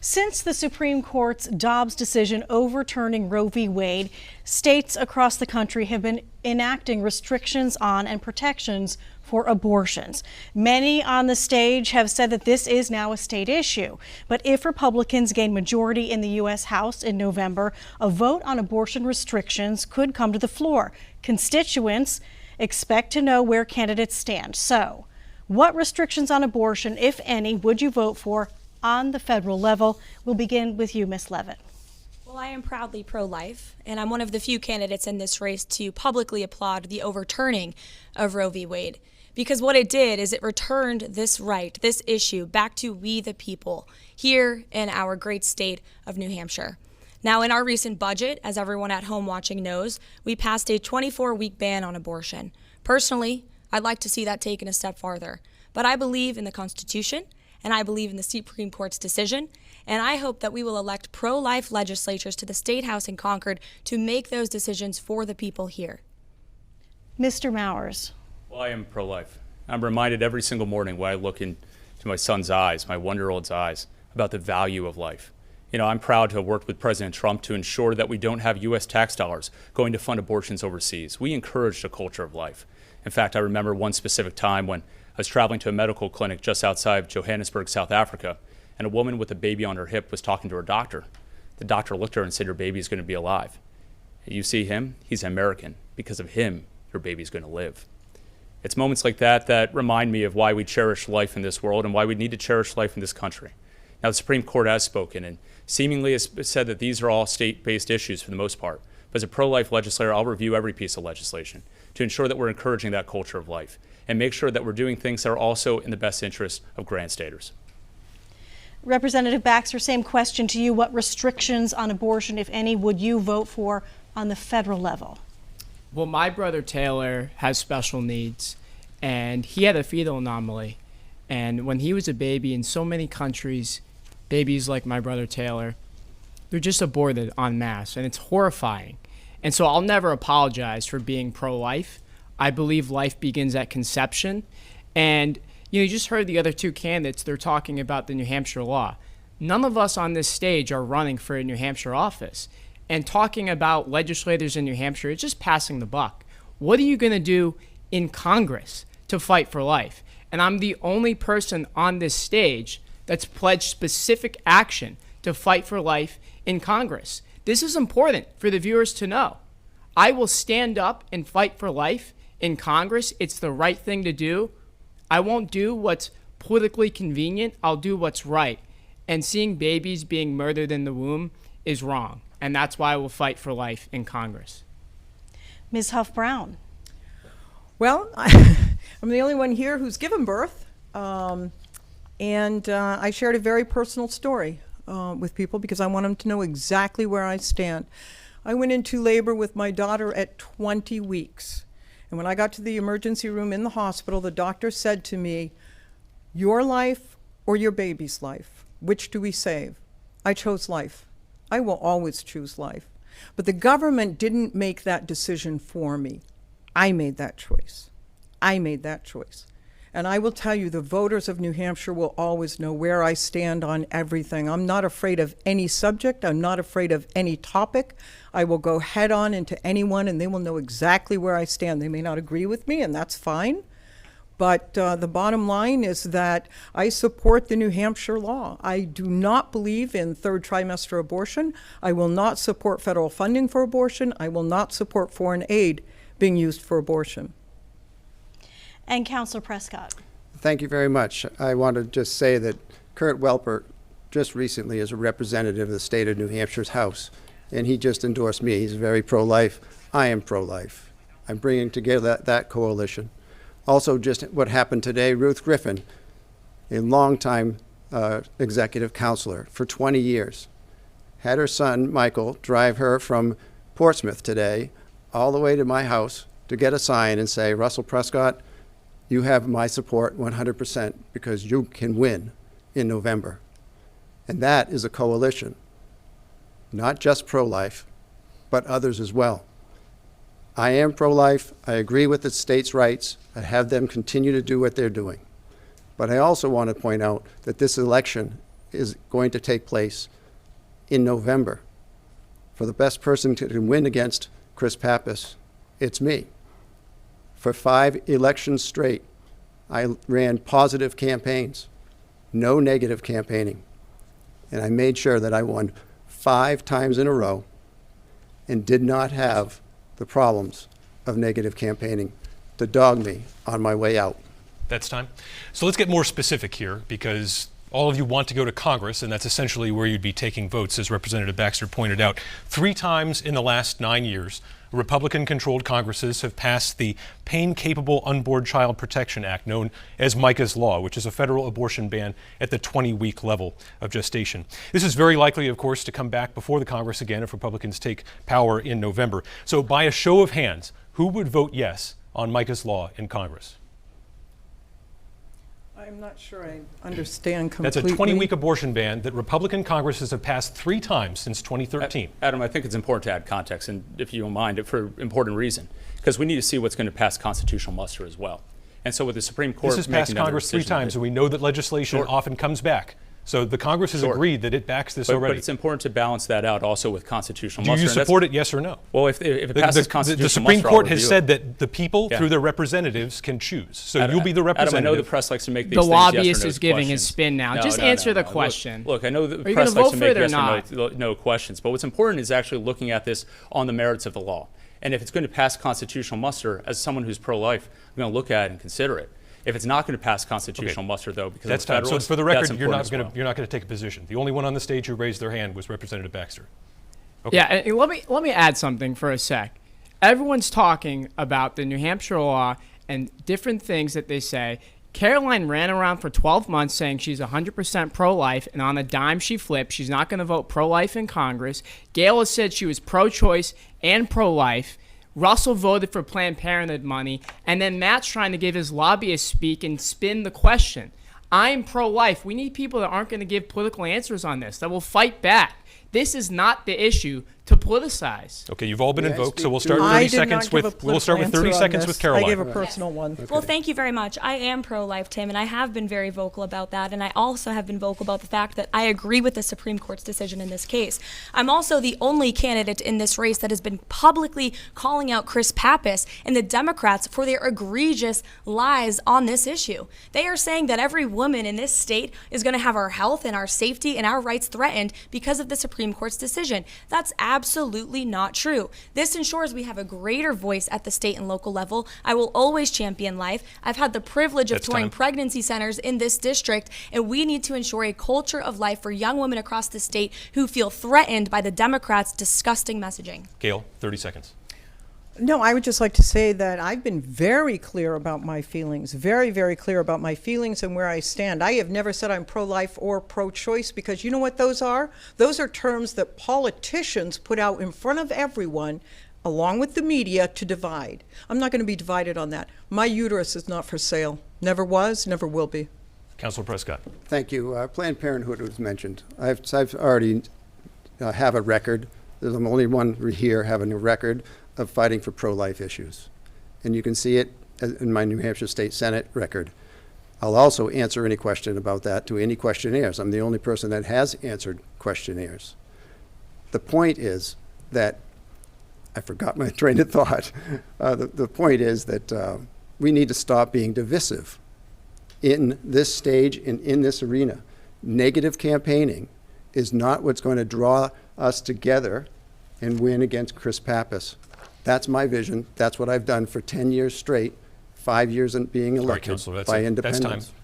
Since the Supreme Court's Dobbs decision overturning Roe v. Wade, states across the country have been enacting restrictions on and protections for abortions. Many on the stage have said that this is now a state issue. But if Republicans gain majority in the U.S. House in November, a vote on abortion restrictions could come to the floor. Constituents expect to know where candidates stand. So, what restrictions on abortion, if any, would you vote for on the federal level? We'll begin with you, Ms. Leavitt. Well, I am proudly pro-life, and I'm one of the few candidates in this race to publicly applaud the overturning of Roe v. Wade. Because what it did is it returned this right, this issue, back to we the people here in our great state of New Hampshire. Now, in our recent budget, as everyone at home watching knows, we passed a 24-week ban on abortion. Personally, I'd like to see that taken a step farther. But I believe in the Constitution, and I believe in the Supreme Court's decision, and I hope that we will elect pro-life legislatures to the State House in Concord to make those decisions for the people here. Mr. Mowers. Well, I am pro-life. I'm reminded every single morning when I look into my son's eyes, my one-year-old's eyes, about the value of life. You know, I'm proud to have worked with President Trump to ensure that we don't have U.S. tax dollars going to fund abortions overseas. We encouraged a culture of life. In fact, I remember one specific time when I was traveling to a medical clinic just outside of Johannesburg, South Africa, and a woman with a baby on her hip was talking to her doctor. The doctor looked at her and said, "Your baby's going to be alive. You see him? He's American. Because of him, your baby's going to live." It's moments like that that remind me of why we cherish life in this world and why we need to cherish life in this country. Now, the Supreme Court has spoken and seemingly has said that these are all state-based issues for the most part. But as a pro-life legislator, I'll review every piece of legislation to ensure that we're encouraging that culture of life and make sure that we're doing things that are also in the best interest of Grand Staters. Representative Baxter, same question to you. What restrictions on abortion, if any, would you vote for on the federal level? Well, my brother Taylor has special needs, and he had a fetal anomaly. And when he was a baby, in so many countries, babies like my brother Taylor, they're just aborted en masse, and it's horrifying. And so I'll never apologize for being pro-life. I believe life begins at conception. And you just heard the other two candidates, they're talking about the New Hampshire law. None of us on this stage are running for a New Hampshire office. And talking about legislators in New Hampshire, it's just passing the buck. What are you going to do in Congress to fight for life? And I'm the only person on this stage that's pledged specific action to fight for life in Congress. This is important for the viewers to know. I will stand up and fight for life in Congress. It's the right thing to do. I won't do what's politically convenient. I'll do what's right. And seeing babies being murdered in the womb is wrong. And that's why I will fight for life in Congress. Ms. Huff-Brown. Well, I'm the only one here who's given birth. I shared a very personal story with people because I want them to know exactly where I stand. I went into labor with my daughter at 20 weeks. And when I got to the emergency room in the hospital, the doctor said to me, "Your life or your baby's life? Which do we save?" I chose life. I will always choose life. But the government didn't make that decision for me. I made that choice. I made that choice. And I will tell you, the voters of New Hampshire will always know where I stand on everything. I'm not afraid of any subject. I'm not afraid of any topic. I will go head on into anyone and they will know exactly where I stand. They may not agree with me, and that's fine. But the bottom line is that I support the New Hampshire law. I do not believe in third trimester abortion. I will not support federal funding for abortion. I will not support foreign aid being used for abortion. And Councilor Prescott. Thank you very much. I want to just say that Kurt Welper just recently is a representative of the state of New Hampshire's House, and he just endorsed me. He's very pro-life. I am pro-life. I'm bringing together that coalition. Also, just what happened today, Ruth Griffin, a longtime executive counselor for 20 years, had her son, Michael, drive her from Portsmouth today all the way to my house to get a sign and say, "Russell Prescott, you have my support 100% because you can win in November." And that is a coalition, not just pro-life, but others as well. I am pro-life. I agree with the states' rights. I have them continue to do what they're doing. But I also want to point out that this election is going to take place in November. For the best person to win against Chris Pappas, it's me. For 5 elections straight, I ran positive campaigns, no negative campaigning. And I made sure that I won 5 times in a row and did not have the problems of negative campaigning to dog me on my way out. That's time. So let's get more specific here, because all of you want to go to Congress, and that's essentially where you'd be taking votes, as Representative Baxter pointed out. 3 times in the last 9 years, Republican-controlled Congresses have passed the Pain-Capable Unborn Child Protection Act, known as Micah's Law, which is a federal abortion ban at the 20-week level of gestation. This is very likely, of course, to come back before the Congress again if Republicans take power in November. So by a show of hands, who would vote yes on Micah's Law in Congress? I'm not sure I understand That's a completely. 20-week abortion ban that Republican Congresses have passed 3 times since 2013. Adam, I think it's important to add context, and if you don't mind, for important reason, because we need to see what's going to pass constitutional muster as well. And so with the Supreme Court This has passed making another Congress 3 decision times, and we know that legislation Sure. often comes back. So the Congress has Sure. agreed that it backs this but already. it's important to balance that out also with constitutional Do muster. you and that's- support it, yes or no? Well, if it passes constitutional the Supreme muster, I'll Court has review said it. that the people, Yeah. through their representatives, can choose. So Adam, you'll be the Adam, I representative. know the press likes to make these The things lobbyist yes or no is giving his questions. spin now. No, Just no, answer no, the no. question. Look, I know the Are you press gonna likes vote to for make it or yes not? or no questions, but what's important is actually looking at this on the merits of the law. And if it's going to pass constitutional muster, as someone who's pro-life, I'm going to look at it and consider it. If it's not going to pass constitutional muster, though, because That's of the time. So Federalists, for the that's record, you're not important as going to take a position. The only one on the stage who raised their hand was Representative Baxter. Okay. Yeah, and let me add something for a sec. Everyone's talking about the New Hampshire law and different things that they say. Caroline ran around for 12 months saying she's 100% pro-life, and on a dime she flipped. She's not going to vote pro-life in Congress. Gail has said she was pro-choice and pro-life. Russell voted for Planned Parenthood money, and then Matt's trying to give his lobbyist speak and spin the question. I'm pro-life. We need people that aren't going to give political answers on this, that will fight back. This is not the issue to politicize. Okay, you've all been May I invoked, so speak we'll to- start I 30 did not seconds give a with we'll start with political 30 answer on seconds this. with Caroline. I gave a personal one. Well, thank you very much. I am pro-life, Tim, and I have been very vocal about that. And I also have been vocal about the fact that I agree with the Supreme Court's decision in this case. I'm also the only candidate in this race that has been publicly calling out Chris Pappas and the Democrats for their egregious lies on this issue. They are saying that every woman in this state is going to have our health and our safety and our rights threatened because of the Supreme Court's decision. That's absolutely not true. This ensures we have a greater voice at the state and local level. I will always champion life. I've had the privilege of That's touring time. pregnancy centers in this district, and we need to ensure a culture of life for young women across the state who feel threatened by the Democrats' disgusting messaging. Gail, 30 seconds. No, I would just like to say that I've been very clear about my feelings, very, very clear about my feelings and where I stand. I have never said I'm pro-life or pro-choice because you know what those are? Those are terms that politicians put out in front of everyone, along with the media, to divide. I'm not going to be divided on that. My uterus is not for sale. Never was, never will be. Councilor Prescott. Thank you. Planned Parenthood was mentioned. I've already have a record. I'm the only one here having a record of fighting for pro-life issues. And you can see it in my New Hampshire State Senate record. I'll also answer any question about that to any questionnaires. I'm the only person that has answered questionnaires. The point is that, I forgot my train of thought. The point is that we need to stop being divisive in this stage and in this arena. Negative campaigning is not what's going to draw us together and win against Chris Pappas. That's my vision. That's what I've done for 10 years straight, 5 years in being All right, elected Councilor, by that's independents. time.